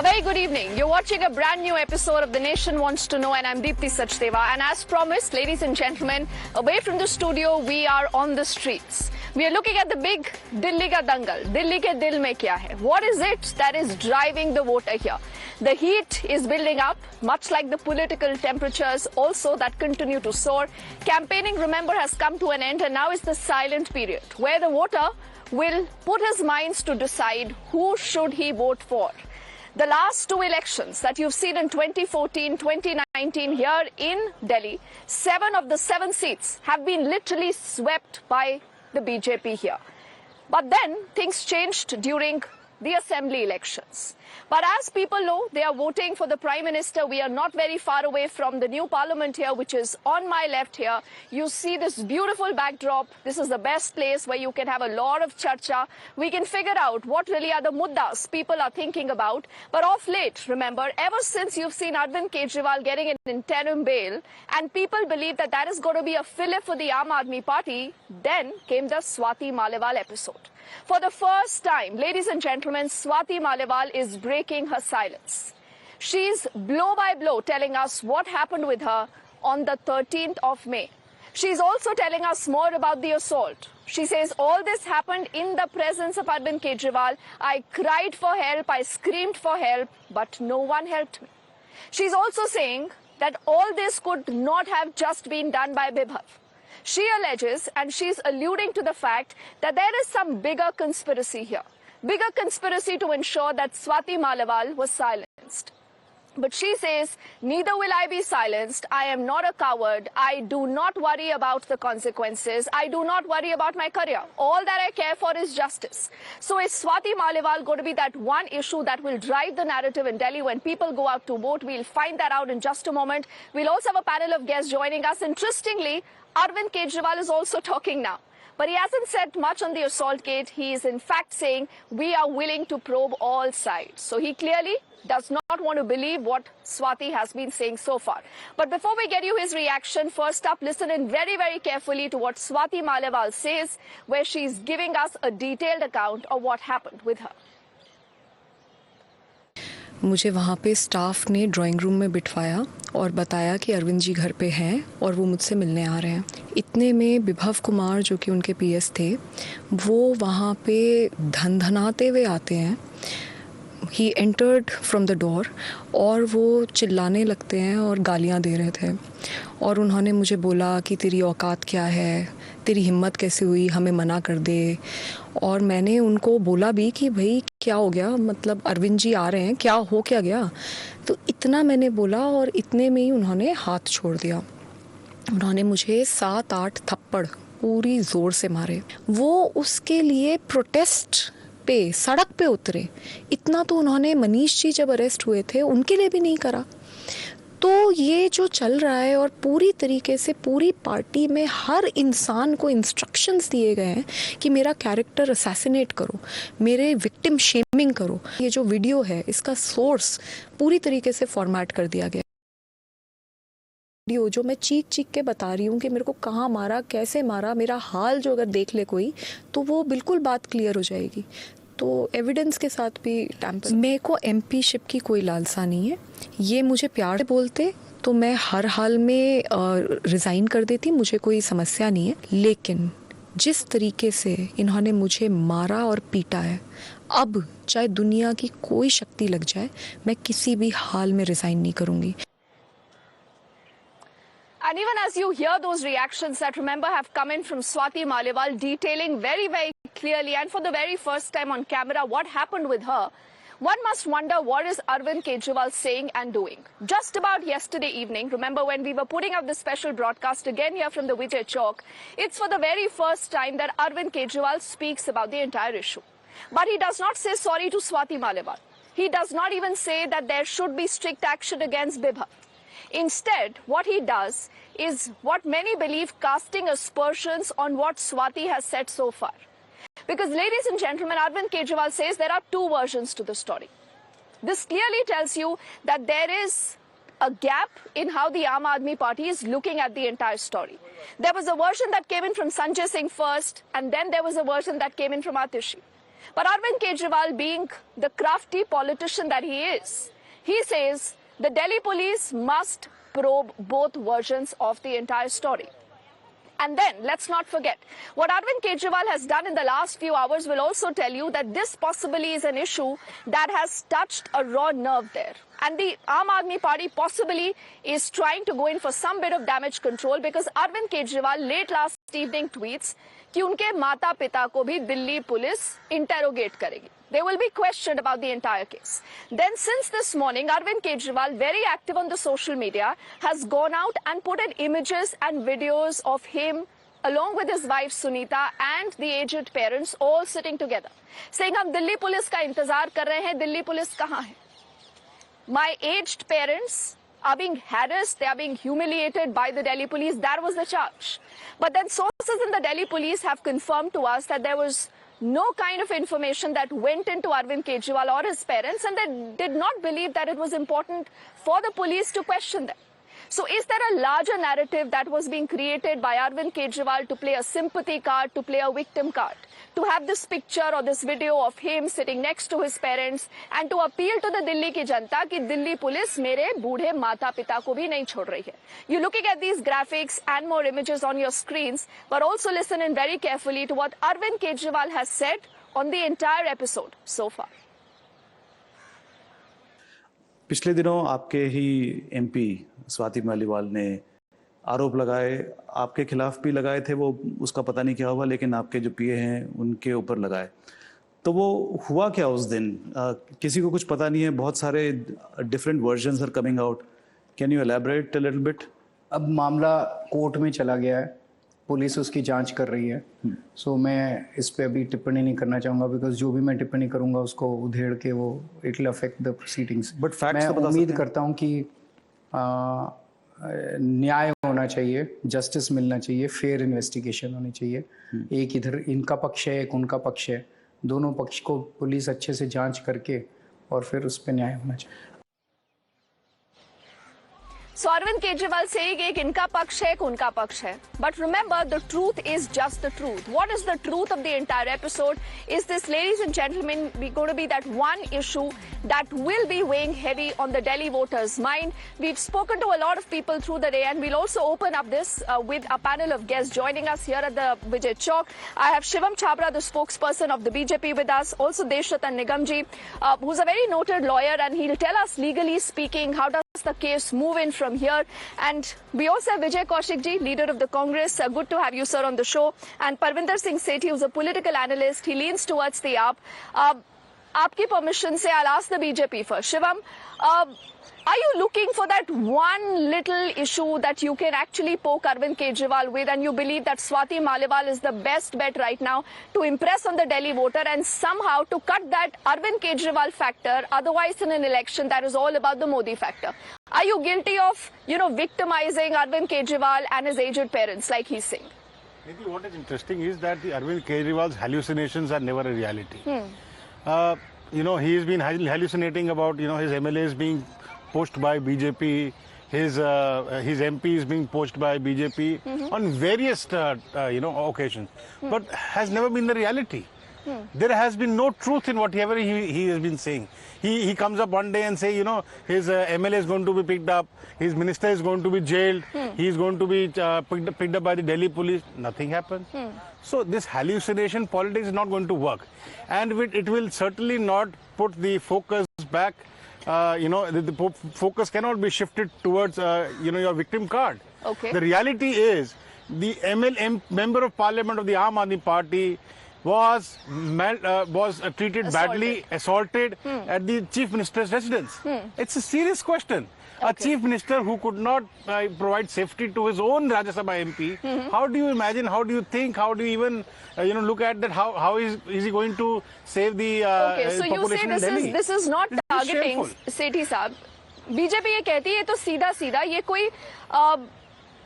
A very good evening. You're watching a brand new episode of The Nation Wants to Know, and I'm Deepthi Sachdeva. And as promised, ladies and gentlemen, away from the studio, we are on the streets. We are looking at the big Delhi ka dangal. Delhi ke dil mein kya hai? What is it that is driving the voter here? The heat is building up, much like the political temperatures also that continue to soar. Campaigning, remember, has come to an end, and now is the silent period, where the voter will put his minds to decide who should he vote for. The last two elections that you've seen in 2014, 2019 here in Delhi, 7 of the 7 seats have been literally swept by the BJP here. But then things changed during the assembly elections. But as people know, they are voting for the Prime Minister. We are not very far away from the new parliament here, which is on my left here. You see this beautiful backdrop. This is the best place where you can have a lot of charcha. We can figure out what really are the muddas people are thinking about. But of late, remember, ever since you've seen Arvind Kejriwal getting an interim bail, and people believe that that is going to be a fillip for the Aam Aadmi Party, then came the Swati Maliwal episode. For the first time, ladies and gentlemen, Swati Maliwal is breaking her silence. She's blow by blow telling us what happened with her on the 13th of May. She's also telling us more about the assault. She says all this happened in the presence of Arvind Kejriwal. I cried for help, I screamed for help, but no one helped me. She's also saying that all this could not have just been done by Bibhav. She alleges, and she's alluding to the fact that there is some bigger conspiracy here. Bigger conspiracy to ensure that Swati Maliwal was silenced. But she says, neither will I be silenced. I am not a coward. I do not worry about the consequences. I do not worry about my career. All that I care for is justice. So is Swati Maliwal going to be that one issue that will drive the narrative in Delhi when people go out to vote? We'll find that out in just a moment. We'll also have a panel of guests joining us. Interestingly, Arvind Kejriwal is also talking now. But he hasn't said much on the assault case. He is in fact saying we are willing to probe all sides. So he clearly does not want to believe what Swati has been saying so far. But before we get you his reaction, first up, listen in very, very carefully to what Swati Maliwal says, where she's giving us a detailed account of what happened with her. मुझे वहाँ पे staff ने drawing room में बिठवाया और बताया कि अरविंद जी घर पे हैं और वो मुझसे मिलने आ रहे हैं। इतने में विभव कुमार जो कि उनके पीएस थे, वो वहाँ पे धनधनाते हुए आते हैं। He entered from the door और वो चिल्लाने लगते हैं और गालियाँ दे रहे थे और उन्होंने मुझे बोला कि तेरी औकात क्या है, तेरी हिम्मत कैसे हुई, हमें मना कर दे। और मैंने उनको बोला भी कि भाई क्या हो गया, मतलब अरविंद जी आ रहे हैं, क्या हो क्या गया। तो इतना मैंने बोला और इतने में ही उन्होंने हाथ छोड़ दिया। उन्होंने मुझे 7-8 थप्पड़ पूरी ज़ोर से मारे। वो उसके लिए प्रोटेस्ट पे सड़क पे उतरे। इतना तो उन्होंने मनीष जी जब अरेस्ट हुए थे उनके लिए भी नहीं करा। तो ये जो चल रहा है और पूरी तरीके से पूरी पार्टी में हर इंसान को इंस्ट्रक्शंस दिए गए हैं कि मेरा कैरेक्टर असैसिनेट करो, मेरे विक्टिम शेमिंग करो। ये जो वीडियो है इसका सोर्स पूरी तरीके से फॉर्मेट कर दिया गया। वीडियो जो मैं चीख चीख के बता रही हूँ कि मेरे को कहाँ मारा, कैसे मारा, मेरा हाल जो अगर देख ले कोई तो वो बिल्कुल बात क्लियर हो जाएगी। तो एविडेंस के साथ भी टैम्पर। मेरे को एमपी शिप की कोई लालसा नहीं है। ये मुझे प्यार से बोलते तो मैं हर हाल में रिज़ाइन कर देती, मुझे कोई समस्या नहीं है। लेकिन जिस तरीके से इन्होंने मुझे मारा और पीटा है, अब चाहे दुनिया की कोई शक्ति लग जाए, मैं किसी भी हाल में रिज़ाइन नहीं करूँगी। And even as you hear those reactions that, remember, have come in from Swati Maliwal, detailing very, very clearly and for the very first time on camera what happened with her, one must wonder what is Arvind Kejriwal saying and doing. Just about yesterday evening, remember when we were putting up this special broadcast again here from the Vijay Chowk, it's for the very first time that Arvind Kejriwal speaks about the entire issue. But he does not say sorry to Swati Maliwal. He does not even say that there should be strict action against Bibhav. Instead, what he does is what many believe casting aspersions on what Swati has said so far. Because, ladies and gentlemen, Arvind Kejriwal says there are two versions to the story. This clearly tells you that there is a gap in how the Aam Aadmi Party is looking at the entire story. There was a version that came in from Sanjay Singh first, and then there was a version that came in from Atishi. But Arvind Kejriwal, being the crafty politician that he is, he says the Delhi police must probe both versions of the entire story. And then, let's not forget, what Arvind Kejriwal has done in the last few hours will also tell you that this possibly is an issue that has touched a raw nerve there. And the Aam Aadmi Party possibly is trying to go in for some bit of damage control because Arvind Kejriwal late last evening tweets कि उनके माता पिता को भी Delhi police interrogate करेगी. They will be questioned about the entire case. Then since this morning, Arvind Kejriwal, very active on the social media, has gone out and put in images and videos of him along with his wife Sunita and the aged parents all sitting together, saying हम Delhi police का इंतजार कर रहे हैं, Delhi police कहाँ है? My aged parents are being harassed, they are being humiliated by the Delhi police. That was the charge. But then sources in the Delhi police have confirmed to us that there was no kind of information that went into Arvind Kejriwal or his parents, and they did not believe that it was important for the police to question them. So is there a larger narrative that was being created by Arvind Kejriwal to play a sympathy card, to play a victim card, to have this picture or this video of him sitting next to his parents and to appeal to the Delhi ki janta ki Delhi police mere boodhe mata pita ko bhi nahi chhod rahi hai? You're looking at these graphics and more images on your screens, but also listen in very carefully to what Arvind Kejriwal has said on the entire episode so far. पिछले दिनों आपके ही MP Swati Maliwal ने आरोप लगाए, आपके खिलाफ भी लगाए थे, वो उसका पता नहीं क्या हुआ, लेकिन आपके जो पीए हैं उनके ऊपर लगाए. तो वो हुआ क्या उस दिन? किसी को कुछ पता नहीं है, बहुत सारे different versions are coming out. Can you elaborate a little bit? अब मामला कोर्ट में चला गया है, पुलिस उसकी जांच कर रही है. सो मैं इस पे अभी टिप्पणी नहीं करना चाहूँगा, बिकॉज जो भी मैं टिप्पणी करूँगा उसको उधेड़ के वो it will affect the proceedings. But facts मैं उम्मीद करता हूँ कि न्याय होना चाहिए, जस्टिस मिलना चाहिए, फेयर इन्वेस्टिगेशन होनी चाहिए. एक इधर इनका पक्ष है, एक उनका पक्ष है, दोनों पक्ष को पुलिस अच्छे से जांच करके और फिर उस पर न्याय होना चाहिए. So Arvind Kejriwal saying ek inka paksh hai, ek unka paksh hai. But remember, the truth is just the truth. What is the truth of the entire episode? Is this, ladies and gentlemen, going to be that one issue that will be weighing heavy on the Delhi voters' mind? We've spoken to a lot of people through the day, and we'll also open up this with a panel of guests joining us here at the Vijay Chowk. I have Shivam Chhabra, the spokesperson of the BJP, with us. Also Deshratan Nigamji, who's a very noted lawyer, and he'll tell us, legally speaking, how does the case move in from here. And we also have Vijay Kaushik ji, leader of the Congress. Good to have you, sir, on the show. And Parvinder Singh Sethi, who's a political analyst. He leans towards the AAP. Aapki permission se, I'll ask the BJP first. Shivam, are you looking for that one little issue that you can actually poke Arvind Kejriwal with, and you believe that Swati Maliwal is the best bet right now to impress on the Delhi voter and somehow to cut that Arvind Kejriwal factor, otherwise in an election that is all about the Modi factor? Are you guilty of, victimizing Arvind Kejriwal and his aged parents like he's saying? Maybe what is interesting is that the Arvind Kejriwal's hallucinations are never a reality. He's been hallucinating about, his MLAs being poached by BJP, his MPs being poached by BJP on various, occasions, but has never been the reality. There has been no truth in whatever he has been saying. He comes up one day and say, his MLA is going to be picked up, his minister is going to be jailed, he is going to be picked up by the Delhi police. Nothing happens. So this hallucination politics is not going to work, and it will certainly not put the focus back. The focus cannot be shifted towards, your victim card. Okay. The reality is the member of parliament of the Aam Aadmi Party was treated badly, assaulted at the chief minister's residence. It's a serious question. Okay. A chief minister who could not provide safety to his own Rajya Sabha MP, how do you imagine, how do you think, how do you even look at that, how is he going to save the population in Delhi? This is not targeting Sethi साहब. BJP ये कहती है तो सीधा ये कोई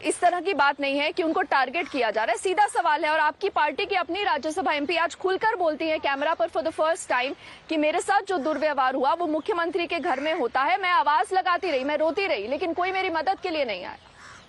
इस तरह की बात नहीं है कि उनको टारगेट किया जा रहा है. सीधा सवाल है, और आपकी पार्टी की अपनी राज्यसभा एमपी आज खुलकर बोलती है कैमरा पर फॉर द फर्स्ट टाइम कि मेरे साथ जो दुर्व्यवहार हुआ वो मुख्यमंत्री के घर में होता है. मैं आवाज लगाती रही, मैं रोती रही, लेकिन कोई मेरी मदद के लिए नहीं आया.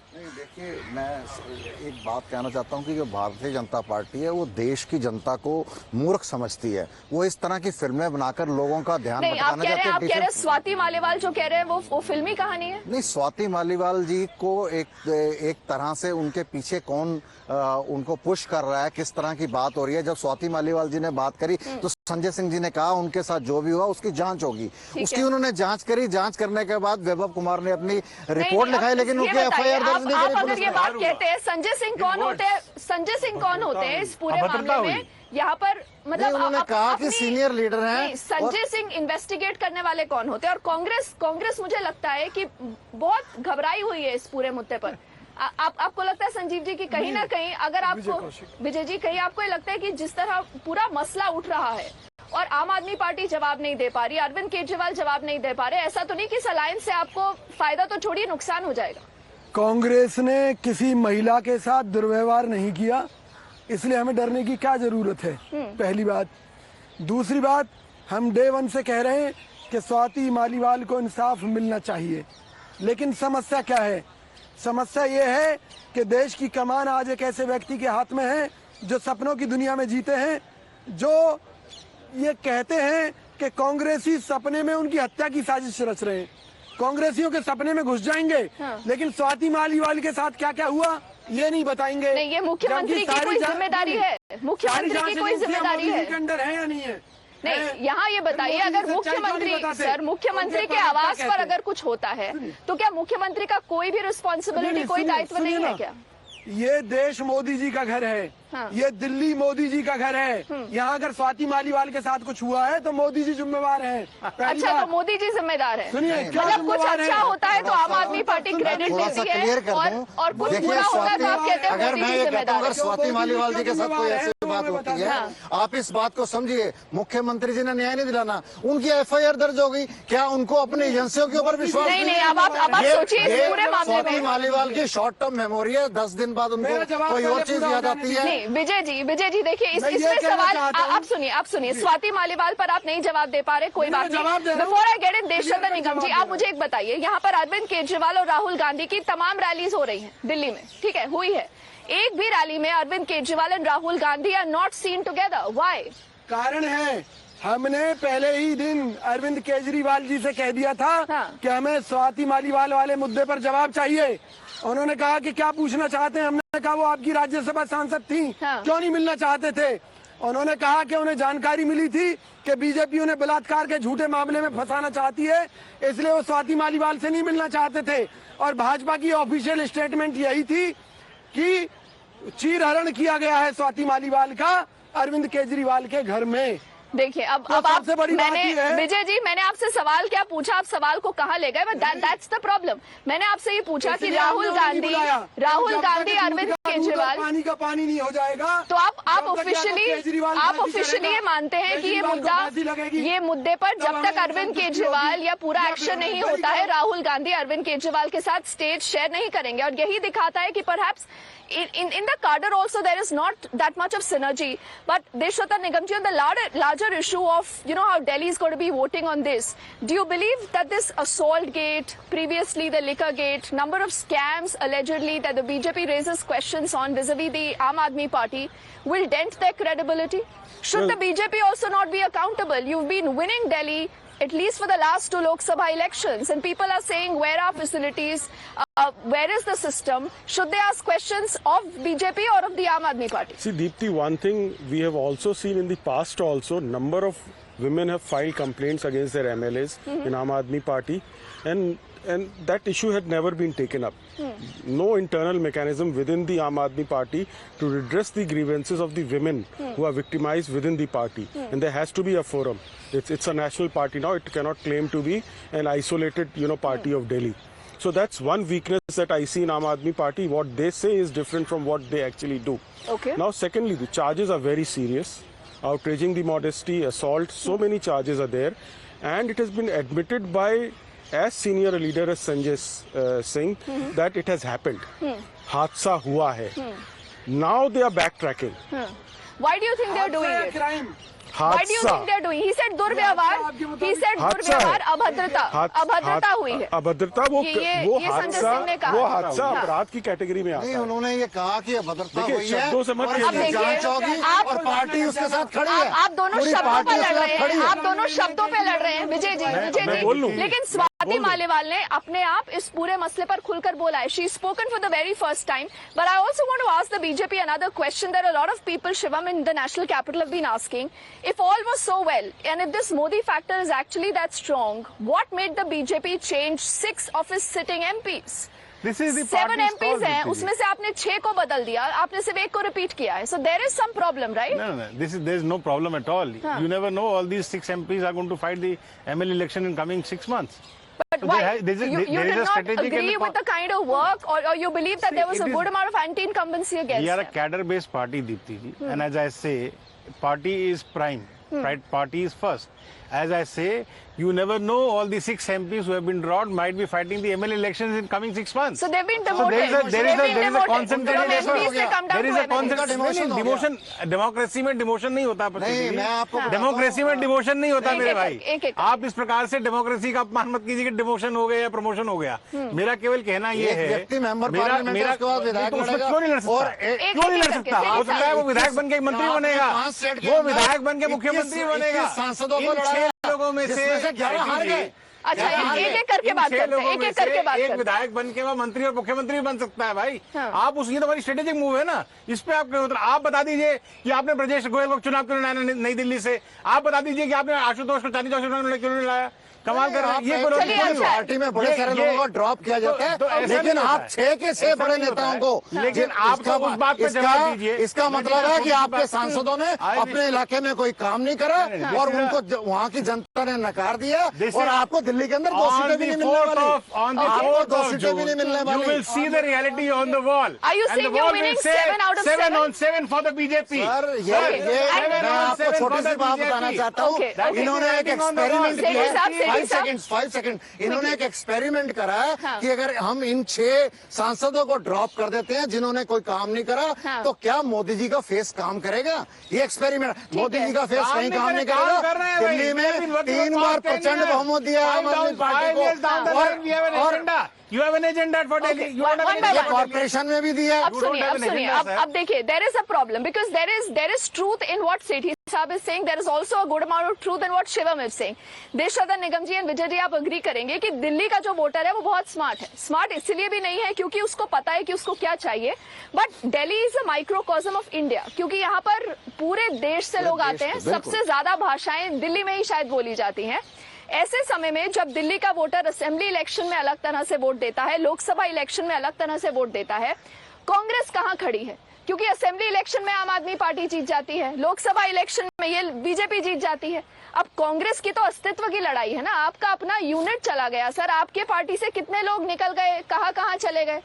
नहीं, देखिए, मैं एक बात कहना चाहता हूं कि जो भारतीय जनता पार्टी है वो देश की जनता को मूर्ख समझती है। वो इस तरह की फिल्में बनाकर लोगों का ध्यान नहीं, आप भटकाना कह रहे चाहते हैं स्वाति मालीवाल जो कह रहे हैं वो फिल्मी कहानी है? नहीं, स्वाति मालीवाल जी को एक तरह से उनके पीछे कौन उनको पुश कर रहा है, किस तरह की बात हो रही है। जब स्वाति मालीवाल जी ने बात करी तो संजय सिंह जी ने कहा उनके साथ जो भी हुआ उसकी जांच होगी। उसकी उन्होंने जांच करी, जांच करने के बाद वैभव कुमार ने अपनी रिपोर्ट लिखाई, लेकिन उनके एफआईआर दर्ज नहीं करी। अगर ये बात कहते हैं संजय सिंह कौन होते हैं? संजय सिंह कौन होते हैं इस पूरे मामले में? यहाँ पर मतलब उन्होंने कहा कि सीनियर लीडर हैं। संजय सिंह इन्वेस्टिगेट करने वाले कौन होते हैं? और कांग्रेस मुझे लगता है कि बहुत घबराई हुई है इस पूरे मुद्दे पर। आपको लगता है संजीव जी कि कहीं ना कहीं अगर आपको विजय जी कहीं आपको ये लगता है कि जिस तरह पूरा मसला उठ रहा है और आम आदमी पार्टी जवाब नहीं दे पा रही, अरविंद केजरीवाल जवाब नहीं दे पा रहे, ऐसा तो नहीं कि इस अलायंस से आपको फायदा तो छोड़िए नुकसान हो जाएगा? कांग्रेस ने किसी महिला के साथ दुर्व्यवहार नहीं किया, इसलिए हमें डरने की क्या जरूरत है? पहली बात। दूसरी बात, हम डे वन से कह रहे हैं कि स्वाति मालीवाल को इंसाफ मिलना चाहिए, लेकिन समस्या क्या है? समस्या ये है कि देश की कमान आज एक ऐसे व्यक्ति के हाथ में है जो सपनों की दुनिया में जीते हैं, जो ये कहते हैं कि कांग्रेसी सपने में उनकी हत्या की साजिश रच रहे हैं, कांग्रेसियों के सपने में घुस जाएंगे। लेकिन स्वाति मालीवाल के साथ क्या क्या हुआ ये नहीं बताएंगे। नहीं, ये मुख्यमंत्री की कोई जिम्मेदारी है? मुख्यमंत्री की कोई जिम्मेदारी है? अंदर है या नहीं है? नहीं, यहाँ ये बताइए, अगर मुख्यमंत्री के आवास पर अगर कुछ होता है तो क्या मुख्यमंत्री का कोई भी रिस्पॉन्सिबिलिटी, कोई दायित्व नहीं है क्या? ये देश मोदी जी का घर है। ये दिल्ली मोदी जी का घर है। यहाँ अगर स्वाति मालीवाल के साथ कुछ हुआ है तो मोदी जी जिम्मेवार हैं। अच्छा, तो मोदी जी जिम्मेदार है? सुनिए, मतलब कुछ अच्छा होता है तो आम आदमी पार्टी क्रेडिट देती है और कुछ बुरा होता है तो आप कहते हैं अगर मोदी मैं जी ये कहता हूँ जिम्मेदार अगर है। स्वाति मालीवाल जी के साथ कोई ऐसी बात होती है, आप इस बात को समझिए, मुख्यमंत्री जी ने न्याय नहीं दिलाना, उनकी एफआईआर दर्ज हो गई, क्या उनको अपनी एजेंसियों के ऊपर विश्वास नहीं? अब आप सोचिए इस पूरे मामले में स्वाति मालीवाल की शॉर्ट टर्म मेमोरी है, 10 दिन बाद उनको कोई और चीज याद आती है। नहीं, विजय जी देखिए, इसमें सवाल आप सुनिए, स्वाति मालीवाल पर आप नहीं जवाब दे पा रहे, कोई बात नहीं। बिफोर आई गेट इट, देशचंद्र निगम जी, आप मुझे एक बताइए, यहाँ पर अरविंद केजरीवाल और राहुल गांधी की तमाम रैलीज हो रही हैं दिल्ली में, ठीक है, हुई है। एक भी रैली में Arvind Kejriwal and Rahul Gandhi are not seen together, why? कारण है, हमने पहले ही दिन अरविंद केजरीवाल जी से कह दिया था कि हमें स्वाति मालीवाल वाले मुद्दे पर जवाब चाहिए। उन्होंने कहा कि क्या पूछना चाहते हैं? हमने कहा वो आपकी राज्यसभा सांसद थी, क्यों नहीं मिलना चाहते थे? उन्होंने कहा कि उन्हें जानकारी मिली थी कि बीजेपी उन्हें बलात्कार के झूठे मामले में फंसाना चाहती है, इसलिए वो स्वाति मालीवाल से नहीं मिलना चाहते थे। और भाजपा की ऑफिशियल स्टेटमेंट यही थी कि चीरहरण किया गया है स्वाति मालीवाल का अरविंद केजरीवाल के घर में। देखिए, अब आप विजय जी, मैंने आपसे सवाल क्या पूछा, आप सवाल को कहाँ ले गए? But that's the problem. मैंने आपसे ये पूछा कि राहुल गांधी अरविंद केजरीवाल, पानी का पानी नहीं हो जाएगा। तो आप ऑफिशियली ये मानते हैं कि ये मुद्दे पर जब तक अरविंद केजरीवाल या पूरा एक्शन नहीं होता है, राहुल गांधी अरविंद केजरीवाल के साथ स्टेज शेयर नहीं करेंगे। और यही दिखाता है कि perhaps in the cadre also there is not that much of synergy. But Deshwata Nigamji, on the larger issue of how Delhi is going to be voting on this, do you believe that this assault gate, previously the liquor gate, number of scams allegedly that the BJP raises questions on vis-a-vis the Aam Aadmi Party will dent their credibility? Should the BJP also not be accountable? You've been winning Delhi at least for the last 2 Lok Sabha elections, and people are saying, where are facilities? Where is the system? Should they ask questions of BJP or of the Aam Aadmi Party? See, Deepti, one thing we have also seen in the past also, number of women have filed complaints against their MLAs in Aam Aadmi Party, and that issue had never been taken up. No internal mechanism within the Aam Aadmi Party to redress the grievances of the women who are victimized within the party. And there has to be a forum. It's a national party now. It cannot claim to be an isolated, party of Delhi. So that's one weakness that I see in Aam Aadmi Party. What they say is different from what they actually do. Okay. Now, secondly, the charges are very serious. Outraging the modesty, assault, so many charges are there. And it has been admitted by as senior a leader as Sanjay Singh that it has happened. Hadsa hua hai. Now they are backtracking. Why do you think they are doing it? Crime. Why do you think they are doing? He said दुर्व्यवहार. He said दुर्व्यवहार, अभद्रता हुई है. अभद्रता वो संजय सिंह ने कहा. वो हादसा अपराध की कैटेगरी में आता नहीं, है। उन्होंने ये कहा कि अभद्रता हुई है शब्दों से मत और खेलिए। इसकी जांच होगी और पार्टी उसके साथ खड़ी है। आप दोनों पूरी शब्दों पार्टी पे उसके लड़ साथ रहे खड़ी हैं. है। आप दोनों शब्दों पे लड़ रहे हैं विजय जी. मैं बोल लूं। लेकिन स्वाति मालीवाल ने अपने आप इस पूरे मसले पर खुलकर बोला है. She spoken for the very first time. But I also want to ask the BJP another question. There are a lot of people, Shivam, in the national capital have been asking, if all was so well, and if this Modi factor is actually that strong, what made the BJP change 6 of his sitting MPs? This is the 7 party's call, MPs हैं, Dipti ji. उसमें से आपने 6 को बदल दिया, आपने सिर्फ 1 को रिपीट किया है. So there is some problem, right? No. There is no problem at all. You never know. All these 6 MPs are going to fight the ML election in coming 6 months. But So why? there is You a did not strategic agree and with the kind of work, or you believe that See, there was a it good is- amount of anti-incumbency against We are a them? cadre-based party, Deepti ji. And as I say, party is prime. Right? Party is first. As I say, you never know. All the 6 MPs who have been dropped might be fighting the ML elections in coming 6 months. So they've been So demoted. there is a concentrated From effort. MPs से come down There is to a MLAs. concentrated demotion. Democracy में demotion नहीं होता नहीं, मैं आपको बताता democracy में demotion नहीं होता नहीं, मेरे एक- भाई. एक- आप इस प्रकार से डेमोक्रेसी का अपमान मत कीजिए कि डिमोशन हो गया या प्रमोशन हो गया. मेरा केवल कहना ये एक है, व्यक्ति मेंबर पार्लियामेंट है, उसके बाद विधायक तो उसमें लड़ेगा क्यों नहीं लड़ और सकता? एक- क्यों नहीं लड़ एक- सकता? हो सकता है वो विधायक बन के मंत्री बनेगा, 5 सेट के वो अंदर विधायक बन के मुख्यमंत्री 21 बनेगा. सांसदों को इन लड़ा 6 लोगों में जिसमें से 11 हार गए। अच्छा, एक-एक करके बात करते हैं, एक-एक करके बात एक करते हैं. विधायक बन के वो मंत्री और मुख्यमंत्री बन सकता है भाई. हाँ. आप उस ये तो हमारी स्ट्रेटेजिक मूव है ना. इस पे आप बता दीजिए कि आपने ब्रजेश गोयल को चुनाव क्यों लाया नई दिल्ली से. आप बता दीजिए कि आपने आशुतोष को चांदी चौक क्यों नहीं लाया. कमाल कर रहे हैं. ये बोलो. चलिए, अच्छा। पार्टी में बड़े सारे लोगों को ड्रॉप किया जाता है, लेकिन आप 6 के 6 बड़े नेताओं को, लेकिन आप तो उस बात पे जवाब दीजिए. इसका मतलब है कि आपके सांसदों ने अपने इलाके में कोई काम नहीं करा और उनको वहाँ की जनता ने नकार दिया और आपको दिल्ली के अंदर 2 सीटें भी नहीं मिलने वाली. आपको 2 सीटें भी नहीं मिलने You वाली. will see the reality on the wall. Are you And saying the you're wall winning will say 7 out of 7? 7 on 7 for the BJP. Sir, ये Seven मैं on आपको 7 छोटी for सी the बात BJP. बताना चाहता हूँ. Okay, okay. इन्होंने एक एक्सपेरिमेंट Sethi किया साहब, है. Sethi साहब. 5 सेकंड. इन्होंने एक एक्सपेरिमेंट करा है हाँ. कि अगर हम इन 6 सांसदों को ड्रॉप कर देते हैं जिन्होंने कोई काम नहीं करा, हाँ. तो क्या मोदी जी का फेस काम करेगा? ये एक्सपेरिमेंट. मोदी जी का फेस काम कहीं नहीं काम नहीं करे, काम कर करेगा. रहे हैं भाई. दिल्ली They've been में working 3 for बार past 10 प्रचंड years. बहुमत दिया है आम आदमी पार्टी 5 years down the को. line, we have an agenda. You have an agenda for Delhi. You don't have one an by agenda one. for Delhi. Corporation में भी दिया. अब सुनिए, have अब an सुनिए, agenda, अब sir. देखिए, there is a problem because there is truth in what Sethi साहब is saying. There is also a good amount of truth in what Shivam is saying. Deshratan Nigam ji and Vijay ji, आप agree करेंगे कि दिल्ली का जो voter है वो बहुत स्मार्ट है. स्मार्ट इसलिए भी नहीं है क्योंकि उसको पता है कि उसको क्या चाहिए, but Delhi is a microcosm of India, क्योंकि यहाँ पर पूरे देश से लोग आते हैं. सबसे ज्यादा भाषाएं दिल्ली में ही शायद बोली जाती हैं. ऐसे समय में जब दिल्ली का वोटर असेंबली इलेक्शन में अलग तरह से वोट देता है, लोकसभा इलेक्शन में अलग तरह से वोट देता है, कांग्रेस कहां खड़ी है? क्योंकि असेंबली इलेक्शन में आम आदमी पार्टी जीत जाती है, लोकसभा इलेक्शन में ये बीजेपी जीत जाती है. अब कांग्रेस की तो अस्तित्व की लड़ाई है ना. आपका अपना यूनिट चला गया सर. आपके पार्टी से कितने लोग निकल गए, कहां चले गए?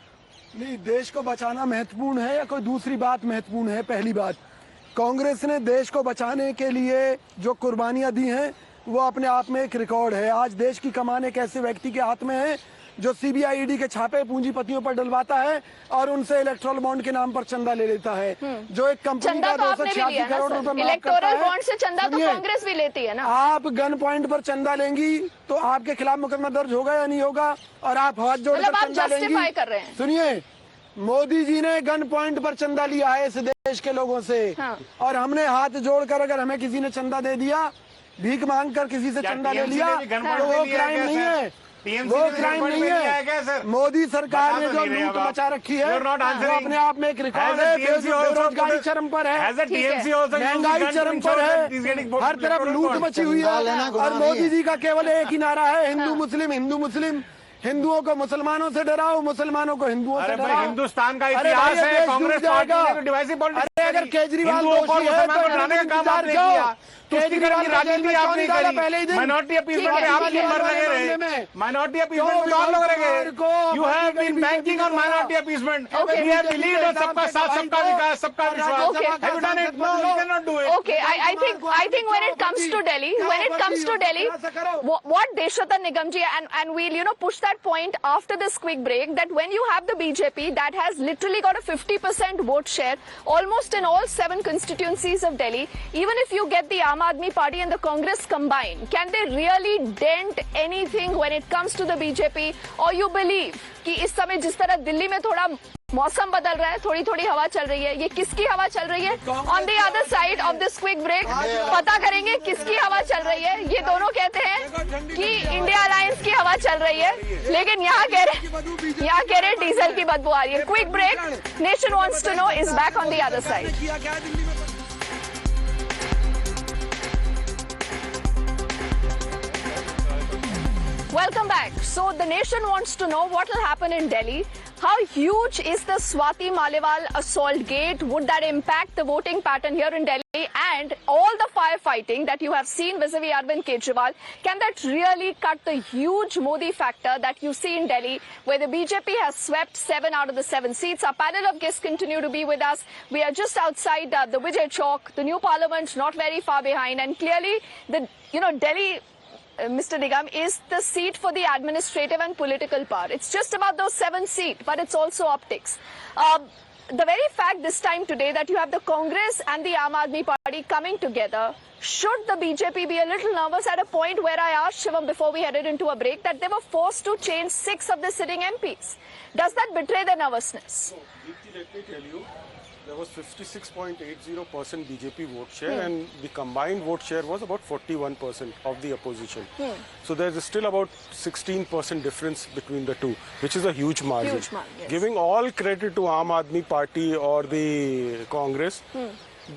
नहीं, देश को बचाना महत्वपूर्ण है या कोई दूसरी बात महत्वपूर्ण है? पहली बात, कांग्रेस ने देश को बचाने के लिए जो कुर्बानियां दी हैं वो अपने आप में एक रिकॉर्ड है. आज देश की कमान एक ऐसे व्यक्ति के हाथ में है जो सीबीआई ईडी के छापे पूंजीपतियों पर डलवाता है और उनसे इलेक्टोरल बॉन्ड के नाम पर चंदा ले लेता है, जो एक कंपनी चंदा का तो आपने भी 286 लिया ना करोड़ सर. रुपए माफ करता इलेक्टोरल है. बॉन्ड से चंदा तो सुनिए, कांग्रेस भी लेती है ना. आप गन पॉइंट पर चंदा लेंगी तो आपके खिलाफ मुकदमा दर्ज होगा या नहीं होगा? और आप हाथ मतलब जोड़कर आप चंदा justify लेंगी? कर रहे हैं. सुनिए, मोदी जी ने गन पॉइंट पर चंदा लिया है इस देश के लोगों से, हाँ. और हमने हाथ जोड़कर अगर हमें किसी ने चंदा दे दिया, भीख मांग कर किसी से क्या चंदा ले TMC लिया, ने भी गन पॉइंट तो वो में लिया है क्राइम क्या, नहीं सर? है. TMC वो ने भी क्राइम गन पॉइंट नहीं में लिया है क्या, है. सर? मोदी सरकार बता ने तो जो नहीं रहे लूट अब आप. मचा रखी है You're not वो answering. अपने आप में एक रिकॉर्ड Has है. the TMC also बेरोजगारी put- चरम पर है, Has the TMC also used महंगाई gun to चरम ensure पर that he's getting है, हर तरफ electoral लूट bonds? मची हुई चंदा है. लेना गुनाह और नहीं मोदी है. जी का केवल एक ही नारा है, हिंदू मुस्लिम, हिंदू मुस्लिम. हिंदुओं को मुसलमानों से डराओ, मुसलमानों को हिंदुओं से अरे भाई, डराओ. हिंदुस्तान का अरे इतिहास भाई, ये है. देश कांग्रेस डूब पार्टी जाएगा. ने तो डिवाइसिव पॉलिटिक्स अरे अगर केजरीवाल हिंदुओं को दोषी है मुसलमान तो को डराने का काम इंतजार आपने क्यों? किया. तुष्टिकरण केजरीवाल की ने जेल राजनीति में क्यों आपने नहीं डाला करी. पहले ही दिन? माइनॉरिटी अपील ठीक पे है, आपकी ठीक है. मर लगे रहे. हैं। Minority appeasement में कौन लोग रहेंगे? You have been banking on minority appeasement. We have believed on सबका साथ, सबका विकास, सबका विश्वास. Okay. Have you done it? No, you cannot do it. Okay, I think when it comes to Delhi, what Deshratan Nigamji, and we'll push that point after this quick break, that when you have the BJP that has literally got a 50% vote share almost in all 7 constituencies of Delhi, even if you get the Aam Aadmi Party and the Congress combined, can they really dent anything when it comes to the BJP? Or you believe कि इस समय जिस तरह दिल्ली में थोड़ा मौसम बदल रहा है, थोड़ी थोड़ी हवा चल रही है, ये किसकी हवा चल रही है? On the other side of this quick break पता करेंगे किसकी हवा चल रही है। ये दोनों कहते हैं कि इंडिया अलायंस की हवा चल रही है, लेकिन यहाँ कह रहे डीजल की बदबू आ रही है। Quick break, nation wants to know is back on the other side. Welcome back. So the nation wants to know what will happen in Delhi. How huge is the Swati Maliwal assault gate? Would that impact the voting pattern here in Delhi? And all the firefighting that you have seen vis-a-vis Arvind Kejriwal, can that really cut the huge Modi factor that you see in Delhi, where the BJP has swept 7 out of the 7 seats? Our panel of guests continue to be with us. We are just outside the Vijay Chowk, the new parliament not very far behind, and clearly Delhi, Mr. Nigam, is the seat for the administrative and political power. It's just about those 7 seats, but it's also optics. The very fact this time today that you have the Congress and the Aam Aadmi Party coming together, should the BJP be a little nervous at a point where I asked Shivam before we headed into a break that they were forced to change 6 of the sitting MPs? Does that betray their nervousness? Deepti, let me tell you, there was 56.80% BJP vote share and the combined vote share was about 41% of the opposition. So there's still about 16% difference between the two, which is a huge margin. Huge margin, yes. Giving all credit to Aam Aadmi Party or the Congress,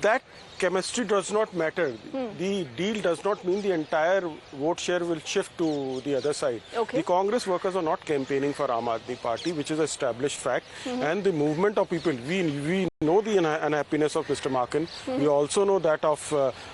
that chemistry does not matter. The deal does not mean the entire vote share will shift to the other side. Okay. The Congress workers are not campaigning for Aam Aadmi Party, which is an established fact. And the movement of people, we know the unhappiness of Mr. Makan. We also know that of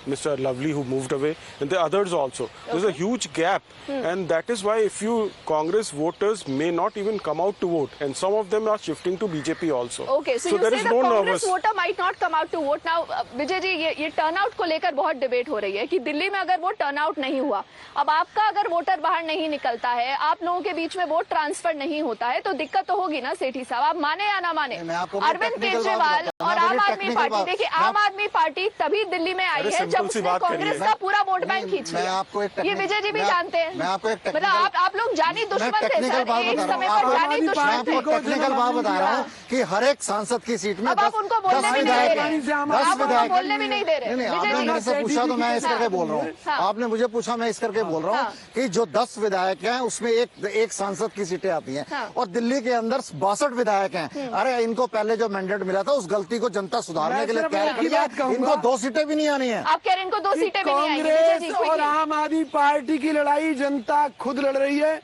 Mr. Lovely, who moved away, and the others also. There's a huge gap, and that is why if you Congress voters may not even come out to vote, and some of them are shifting to BJP also. Okay, so you there say is the no Congress nervous. voter might not come out to vote. Now, Vijay ji, ये turnout को लेकर बहुत debate हो रही है कि दिल्ली में अगर वो टर्नआउट नहीं हुआ, अब आपका अगर वोटर बाहर नहीं निकलता है, आप लोगों के बीच में वोट ट्रांसफर नहीं होता है, तो दिक्कत तो होगी ना सेठी साहब, आप माने या ना माने। अरविंद केजरीवाल और आम आदमी पार्टी, देखिए आम आदमी पार्टी तभी दिल्ली में आई है जब उसने कांग्रेस का पूरा वोट बैंक खींच लिया। ये विजय जी भी जानते हैं, मतलब आप लोग जानी दुश्मन थे सर, एक समय पर जानी दुश्मन थे। टेक्निकल बात बता रहा हूँ कि हर एक सांसद की सीट में अब आप उनको बोलने भी नहीं दे रहे, आप उनको बोलने भी नहीं दे रहे। नहीं, आपने मेरे से पूछा तो मैं इस करके बोल रहा हूँ। आपने मुझे पूछा, मैं इस करके बोल रहा हूँ कि जो 10 विधायक हैं उसमें एक सांसद की सीटें आती हैं और दिल्ली के अंदर 62 विधायक हैं। अरे इनको पहले जो मैंडेट मिला था उस गलती को जनता सुधारने के लिए कह रही है, इनको 2 सीटें भी नहीं आनी है। आप कह रहे हैं इनको 2 सीटें भी नहीं आएंगी। कांग्रेस और आम आदमी पार्टी की लड़ाई जनता खुद लड़ रही है,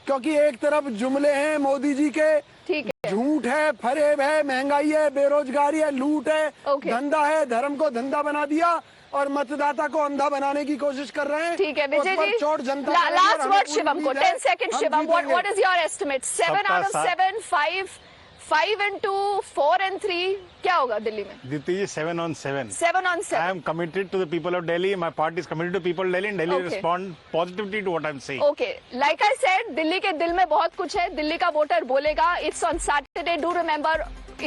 क्योंकि एक तरफ जुमले हैं मोदी जी के, ठीक है, झूठ है, फरेब है, महंगाई है, बेरोजगारी है, लूट है, धंधा है, धर्म को धंधा बना दिया और मतदाता को अंधा बनाने की कोशिश कर रहे हैं। ठीक है विजय जी, चोट जनता। लास्ट वर्ड शिवम को, 10 second Shivam, what is your estimate? 7 out of 7, 5 and 2, 4 and 3, क्या होगा दिल्ली में? Dipti ji, 7 on 7. 7 on 7. I am committed to the people of Delhi. My party is committed to the people of Delhi, and Delhi Okay. respond positively to what I am saying. Okay, like I said, Delhi के दिल में बहुत कुछ है, दिल्ली का voter बोलेगा। It's on Saturday. Do remember,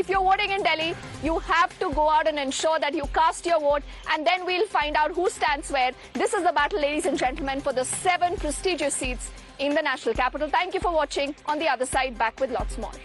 if you're voting in Delhi, you have to go out and ensure that you cast your vote, and then we'll find out who stands where. This is the battle, ladies and gentlemen, for the 7 prestigious seats in the national capital. Thank you for watching. On the other side, back with lots more.